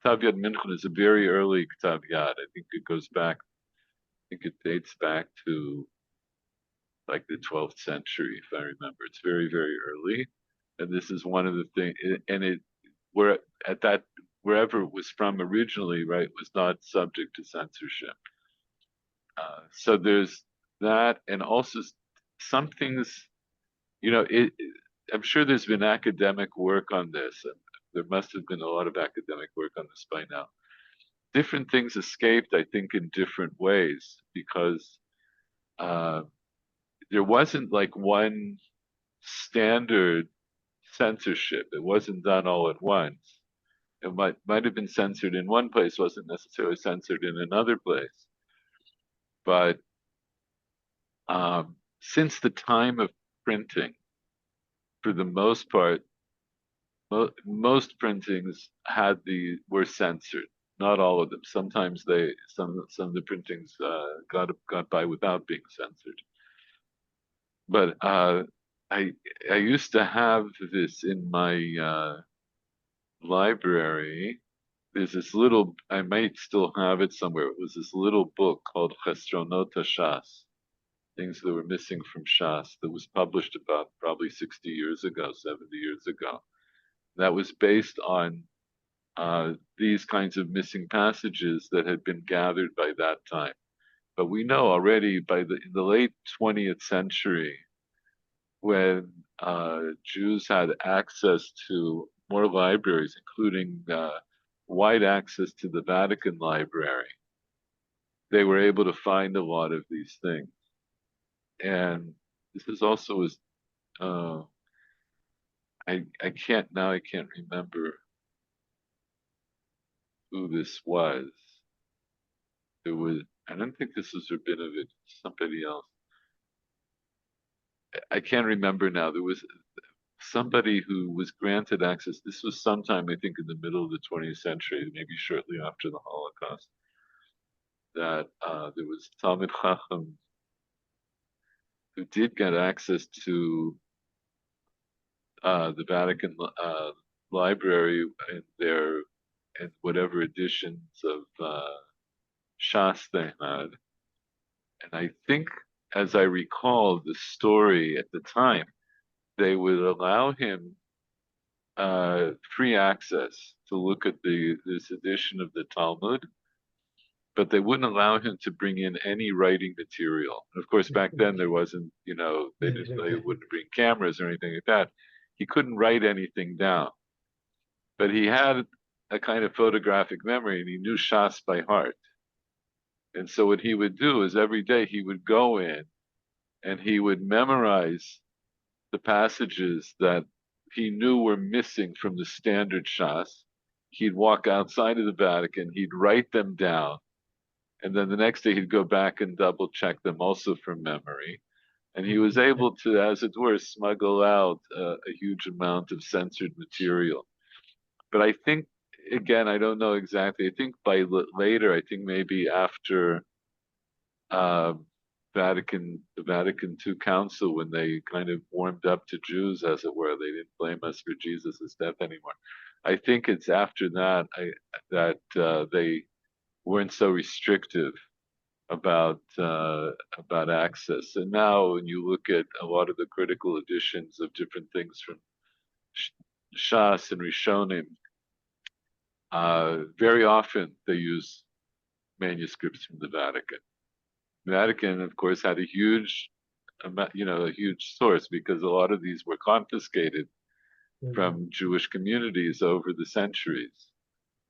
Ktav Yad Minchun is a very early Ktav Yad. I think it goes back. I think it dates back to like the 12th century, if I remember. It's very, very early, and this is one of the things. And it where at that wherever it was from originally, right, was not subject to censorship. So there's that, and also some things. I'm sure there's been academic work on this, and there must have been a lot of academic work on this by now. Different things escaped, I think, in different ways because there wasn't like one standard censorship. It wasn't done all at once. It might have been censored in one place, wasn't necessarily censored in another place. But since the time of printing, for the most part, most printings were censored. Not all of them. Sometimes some of the printings got by without being censored. But I used to have this in my library. There's this little, I might still have it somewhere. It was this little book called Chesronot Shas, things that were missing from Shas, that was published about probably 60 years ago, 70 years ago. That was based on these kinds of missing passages that had been gathered by that time. But we know already in the late 20th century, when Jews had access to more libraries, including wide access to the Vatican Library, they were able to find a lot of these things. And this is also I can't remember who this was. I don't think this was Rabinovich, somebody else. I can't remember now. There was somebody who was granted access. This was sometime, I think, in the middle of the 20th century, maybe shortly after the Holocaust, that there was Talmid Chacham who did get access to the Vatican Library and whatever editions of Shas they had. And I think, as I recall the story at the time, they would allow him free access to look at this edition of the Talmud, but they wouldn't allow him to bring in any writing material. And of course, back then there wasn't, they wouldn't bring cameras or anything like that. He couldn't write anything down, but he had a kind of photographic memory, and he knew Shas by heart. And so what he would do is every day he would go in and he would memorize the passages that he knew were missing from the standard Shas. He'd walk outside of the Vatican, he'd write them down, and then the next day he'd go back and double check them also from memory. And he was able to, as it were, smuggle out a huge amount of censored material. But I think, again, I don't know exactly. I think by later, I think maybe after the Vatican II Council, when they kind of warmed up to Jews, as it were, they didn't blame us for Jesus' death anymore. I think it's after that that they weren't so restrictive about access. And now, when you look at a lot of the critical editions of different things from Shas and Rishonim, very often they use manuscripts from the Vatican. The Vatican, of course, had a huge source, because a lot of these were confiscated from Jewish communities over the centuries.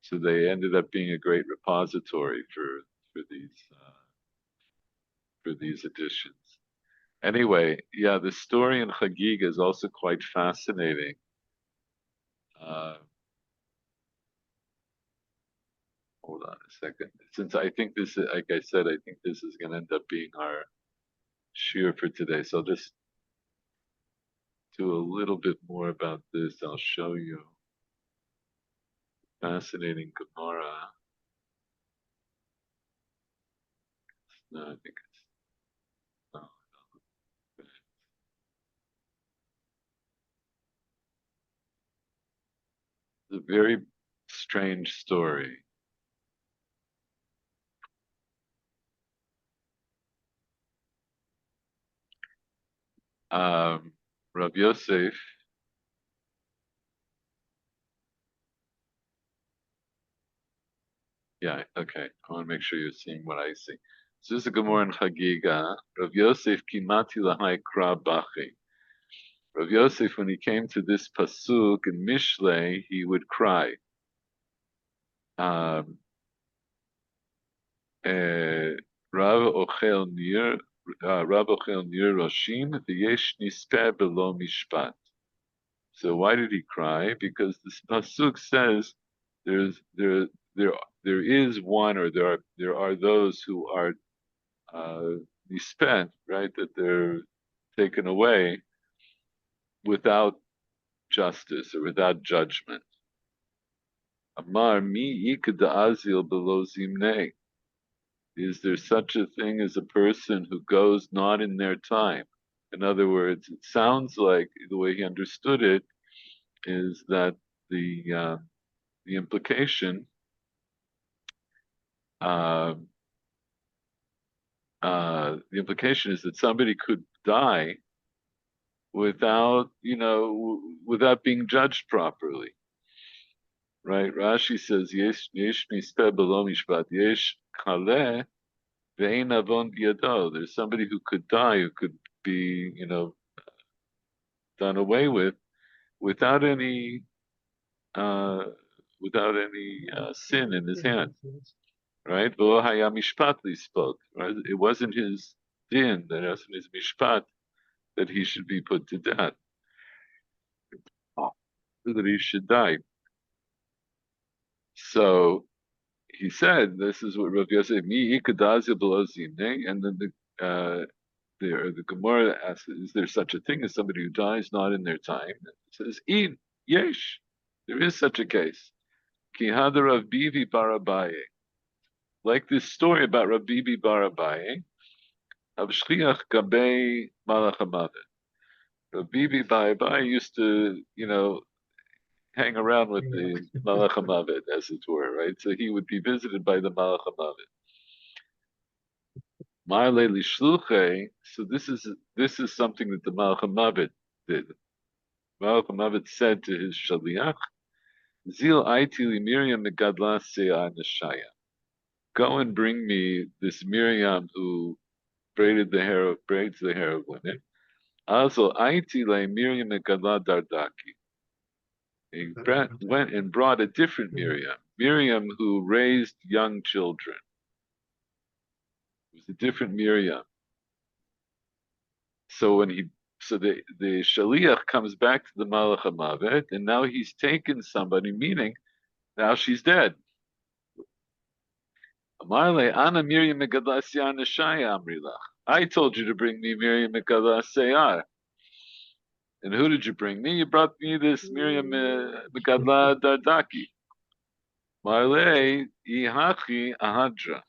So they ended up being a great repository for these editions. Anyway, yeah, the story in Chagiga is also quite fascinating. Hold on a second. Since I think this is, like I said, I think this is going to end up being our shiur for today. So I'll just do a little bit more about this. I'll show you. Fascinating gemara. No, I think it's no. It's a very strange story. Rav Yosef, yeah, okay. I want to make sure you're seeing what I see. So this is a Gemara in Chagiga. Rav Yosef kimati lahai kra bachi. Rav Yosef, when he came to this pasuk in Mishlei, he would cry. Um, Rav ochel nir, Rav ochel nir roshim, v'yesh nispeh below mishpat. So why did he cry? Because this pasuk says there is one, or there are those who are spent, right? That they're taken away without justice or without judgment. Amar mi azil below zimnei. Is there such a thing as a person who goes not in their time? In other words, it sounds like the way he understood it is that the implication the implication is that somebody could die without, without being judged properly, right? Rashi says, "Yesh mispeh below mishpat, yesh kaleh ve'ein avon biyado." There's somebody who could die, who could be, done away with, without any, uh, sin in his hand, right? V'lo haya mishpat lispot, right? It wasn't his din, that wasn't his mishpat, that he should be put to death, that he should die. So he said, "This is what Rav Yosef mi ikadazia below zimne," and then the Gemara asks, "Is there such a thing as somebody who dies not in their time?" And it says, "In yesh, there is such a case." Ki hada Rav Bibi Barabaye, like this story about Rav Bibi Barabaye of shliach gabei malach hamavet. Rav Bibi Barabaye used to, hang around with the Malach HaMavet, as it were, right? So he would be visited by the Malach HaMavet. Marle Lishluche, so this is something that the Malach HaMavet did. Malach HaMavet said to his Shaliach, Zil Aiti li Miriam Megadla Seah Neshaya. Go and bring me this Miriam who braids the hair of women. Also Aiti le Miriam Megadla Dardaki. He went and brought a different Miriam who raised young children. It was a different Miriam. So the Shaliach comes back to the Malach HaMavet, and now he's taken somebody, meaning now she's dead. Amarle, Ana Miriam Megadla Seyar Neshaya Amrilach. I told you to bring me Miriam Megadla Seyar. And who did you bring me? You brought me this Miriam Megadla Dardaki. Marle Ihachi Ahadra.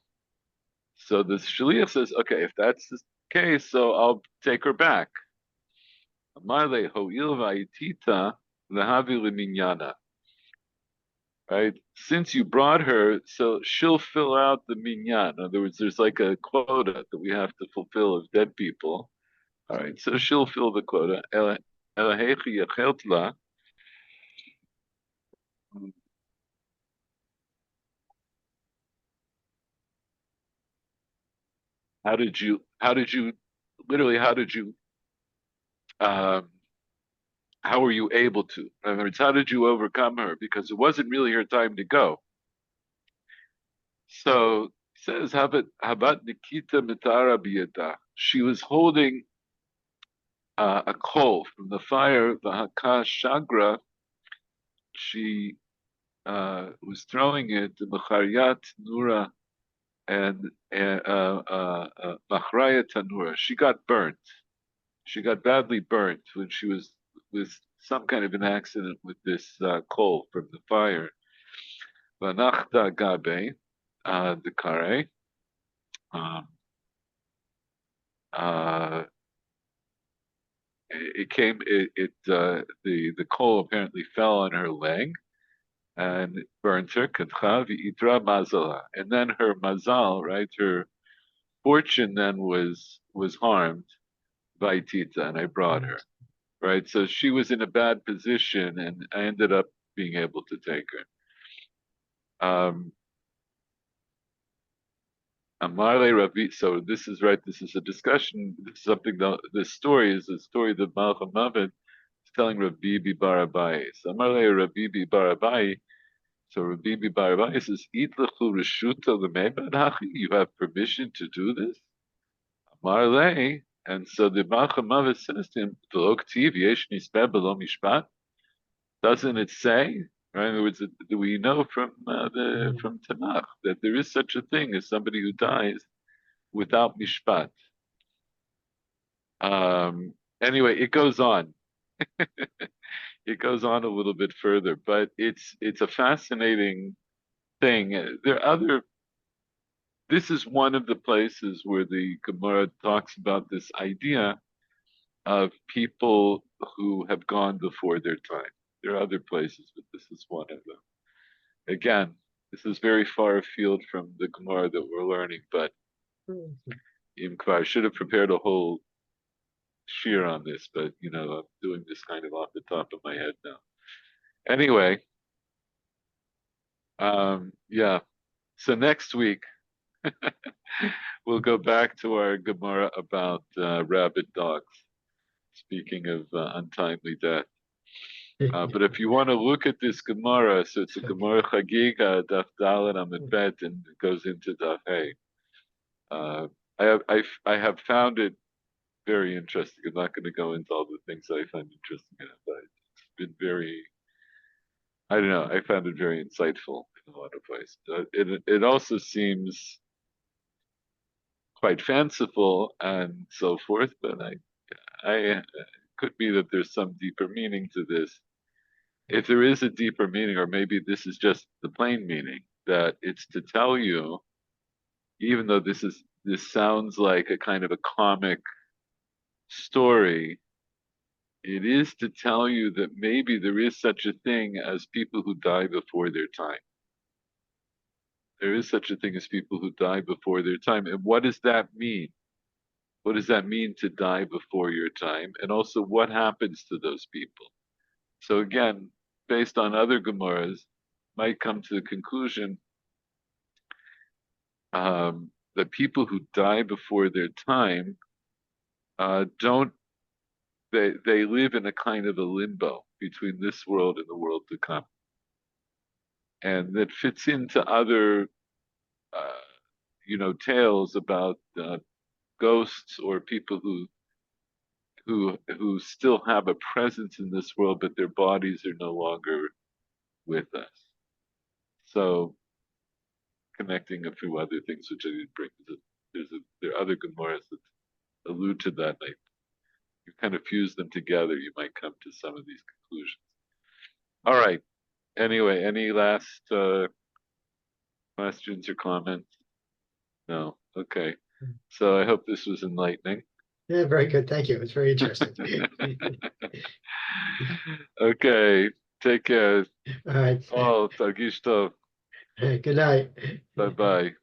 So the Shaliach says, okay, if that's the case, so I'll take her back. Marle Ho'il Va'itita Lehavi Leminyana. Right? Since you brought her, so she'll fill out the minyan. In other words, there's like a quota that we have to fulfill of dead people. All right, so she'll fill the quota. Literally, um, how were you able to? In other words, how did you overcome her? Because it wasn't really her time to go. So he says, Habat Nikita Mitara Biyata. She was holding a coal from the fire, the Haka Shagra. She was throwing it to Machariyat Nura and Machraya Tanura. She got burnt. She got badly burnt when she was with some kind of an accident with this coal from the fire. Vanachta Gabe, the Kare. The coal apparently fell on her leg, and burnt her. Kadcha v'itra mazala. And then her mazal, right, her fortune then was harmed by Tita, and I brought her. Right, so she was in a bad position, and I ended up being able to take her. Amarle Ravi. So this is right. This is a discussion. This is something. This story is a story that Malcham Mavet is telling Rabbi Barabai. So Amarle Rabbi Barabai. So Rabbi Barabai says, "Itlachu reshuta l'meibad hachi." You have permission to do this. Amarle. And so the Malcham Mavet says to him, "V'lo k'tiv yesh nisbeh b'lo mishpat." Doesn't it say? Right? In other words, we know from from Tanakh that there is such a thing as somebody who dies without mishpat. Anyway, it goes on. It goes on a little bit further, but it's a fascinating thing. There are other. This is one of the places where the Gemara talks about this idea of people who have gone before their time. There are other places, but this is one of them. Again, this is very far afield from the Gemara that we're learning, but I should have prepared a whole sheer on this, but I'm doing this kind of off the top of my head now. Anyway, yeah. So next week we'll go back to our Gemara about rabid dogs. Speaking of untimely death. But if you want to look at this Gemara, so it's a Gemara Chagiga, Daf Dalet Amud Bet, and it goes into Daf Hey. I have found it very interesting. I'm not going to go into all the things I find interesting in it, but it's been very, I don't know, I found it very insightful in a lot of ways. It also seems quite fanciful and so forth, but it could be that there's some deeper meaning to this. If there is a deeper meaning, or maybe this is just the plain meaning, that it's to tell you, even though this sounds like a kind of a comic story, it is to tell you that maybe there is such a thing as people who die before their time. There is such a thing as people who die before their time. And what does that mean? What does that mean to die before your time? And also, what happens to those people? So again, based on other Gemaras, might come to the conclusion that people who die before their time don't. They live in a kind of a limbo between this world and the world to come, and that fits into other, tales about ghosts or people who still have a presence in this world, but their bodies are no longer with us. So, connecting a few other things which I didn't bring. There are other Gemaras that allude to that. Like, you kind of fuse them together, you might come to some of these conclusions. All right. Anyway, any last questions or comments? No. Okay. So I hope this was enlightening. Yeah, very good. Thank you. It's very interesting. Okay. Take care. All right. Oh, Tagish Tov. Good night. Bye bye.